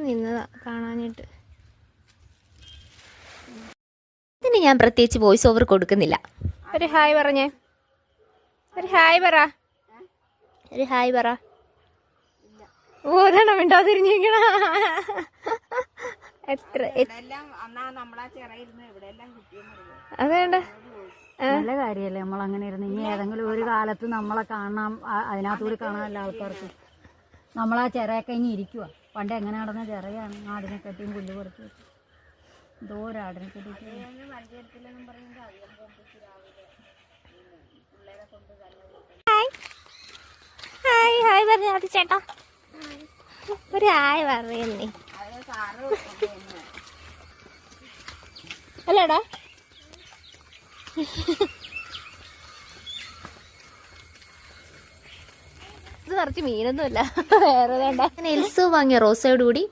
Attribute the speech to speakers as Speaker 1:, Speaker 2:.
Speaker 1: നിന്നതാ കാണാനായിട്ട്. ഇതിന് ഞാൻ പ്രത്യേകിച്ച് വോയിസ് ഓവർ കൊടുക്കുന്നില്ല. ഒരു ഹായ് പറഞ്ഞേ, ഒരു ഹായ് പറ, ഒരു ഹായ് പറ. ഓതാണ് മിണ്ടാതിരിഞ്ഞിരിക്കണ. അതേണ്ട
Speaker 2: നല്ല കാര്യല്ലേ നമ്മളങ്ങനെ ഇരുന്ന്. ഇനി ഏതെങ്കിലും ഒരു കാലത്ത് നമ്മളെ കാണാം, അതിനകത്തൂടി കാണാനല്ല ആൾക്കാർക്ക്. നമ്മളാ ചിറയൊക്കെ ഇനി ഇരിക്കുക. പണ്ട് എങ്ങനെ നടന്ന ചിറയാണ്. ആടിനെ കെട്ടിയും പുല്ല് പറിച്ചു വെച്ചു. എന്തോ ഒരാടിനെ കെട്ടിട്ട്
Speaker 1: ഹായ് ഹായ് പറഞ്ഞ അത് ചേട്ടാ, ഒരു ഹായ് പറയുന്നേ. അല്ലടാ ഇത് നിറച്ച് മീനൊന്നുമല്ല, വേറെ വേണ്ട. എൽസോ വാങ്ങിയ റോസയോടുകൂടി